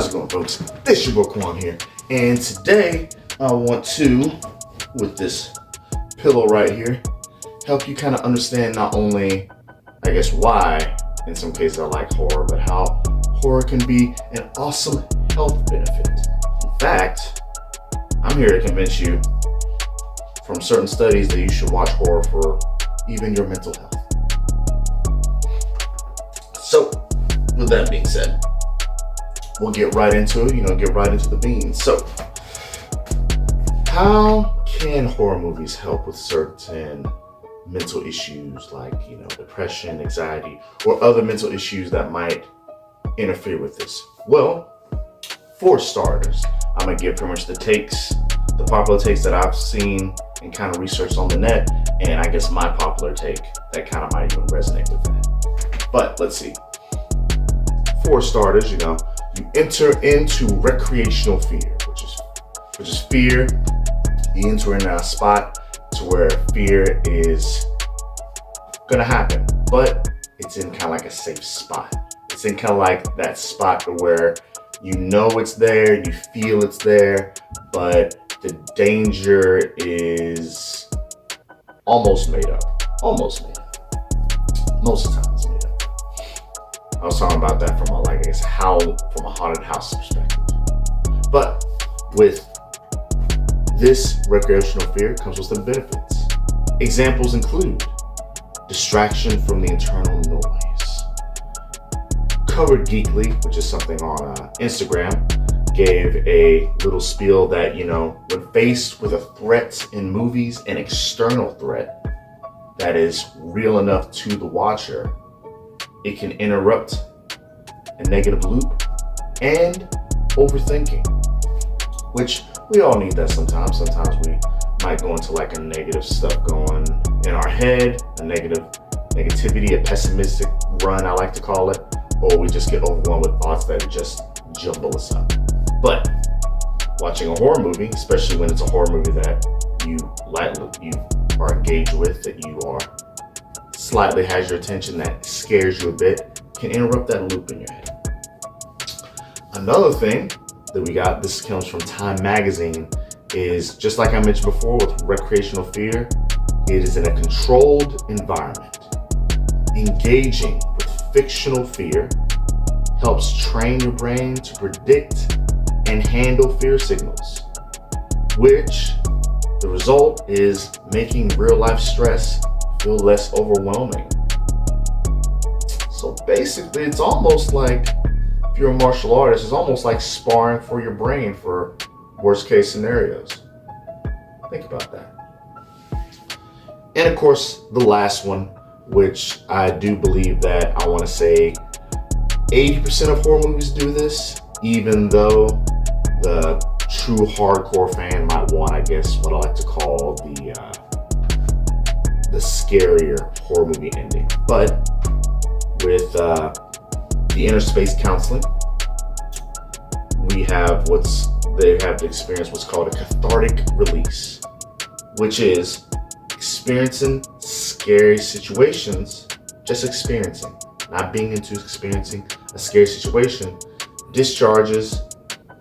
How's it going, folks? It's your boy Quan here, and today I want to, with this pillow right here, help you kind of understand not only, I guess, why in some cases I like horror, but how horror can be an awesome health benefit. In fact, I'm here to convince you from certain studies that you should watch horror for even your mental health. So, with that being said, we'll get right into it, get right into the beans. So, how can horror movies help with certain mental issues like, depression, anxiety, or other mental issues that might interfere with this? Well, for starters, I'm going to give pretty much the popular takes that I've seen and kind of researched on the net, and I guess my popular take that kind of might even resonate with that. But let's see. For starters, you enter into recreational fear, which is fear. You enter in a spot to where fear is gonna happen, but it's in kind of like a safe spot. It's in kind of like that spot where you know it's there, you feel it's there, but the danger is almost made up. Most of the time it's made up. I was talking about that from from a haunted house perspective. But with this recreational fear comes with some benefits. Examples include distraction from the internal noise. Covered Geekly, which is something on Instagram, gave a little spiel that, when faced with a threat in movies, an external threat that is real enough to the watcher, it can interrupt a negative loop and overthinking, which we all need that sometimes. Sometimes we might go into like a negative stuff going in our head, negativity, a pessimistic run, I like to call it, or we just get overwhelmed with thoughts that just jumble us up. But watching a horror movie, especially when it's a horror movie that you are engaged with, that you are slightly has your attention, that scares you a bit, can interrupt that loop in your head. Another thing that we got, this comes from Time Magazine, is just like I mentioned before with recreational fear, it is in a controlled environment. Engaging with fictional fear helps train your brain to predict and handle fear signals, which the result is making real life stress feel less overwhelming. So basically, it's almost like, if you're a martial artist, it's almost like sparring for your brain for worst case scenarios. Think about that. And of course, the last one, which I do believe that I want to say 80% of horror movies do this, even though the true hardcore fan might want, I guess, what I like to call the scarier horror movie ending. But with the inner space counseling, they have to experience what's called a cathartic release, which is experiencing scary situations, just experiencing, not being into experiencing a scary situation, discharges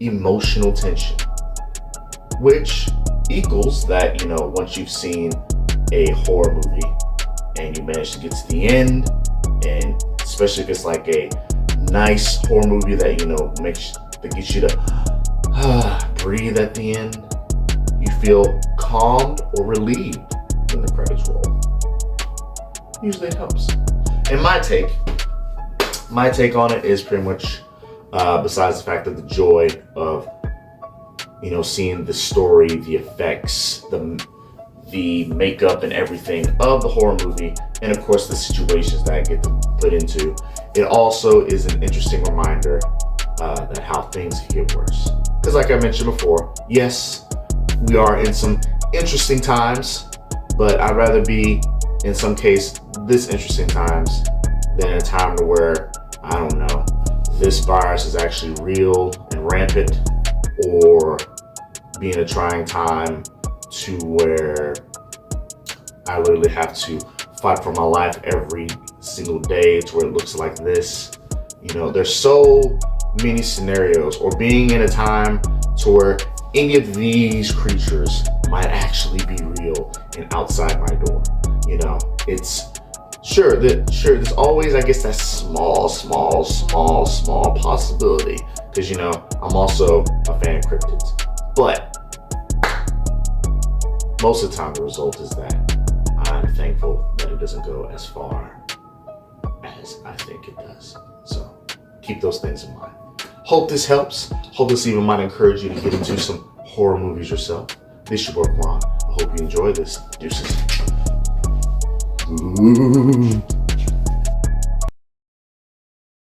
emotional tension, which equals that, once you've seen a horror movie and you manage to get to the end, and especially if it's like a nice horror movie that, that gets you to breathe at the end, you feel calmed or relieved when the credits roll. Usually it helps. And my take on it is pretty much, besides the fact of the joy of, seeing the story, the effects, the makeup and everything of the horror movie, and of course the situations that I get to put into, it also is an interesting reminder that how things can get worse. Because like I mentioned before, yes, we are in some interesting times, but I'd rather be, in some case, this interesting times than a time to where, I don't know, this virus is actually real and rampant, or be in a trying time to where I literally have to fight for my life every single day to where it looks like this. There's so many scenarios, or being in a time to where any of these creatures might actually be real and outside my door. You know, it's sure, there's always, I guess, that small possibility, because, you know, I'm also a fan of cryptids. But most of the time the result is that I'm thankful that it doesn't go as far as I think it does. So keep those things in mind. Hope this helps. Hope this even might encourage you to get into some horror movies yourself. This is your boy Quan. I hope you enjoy this. Deuces. Ooh.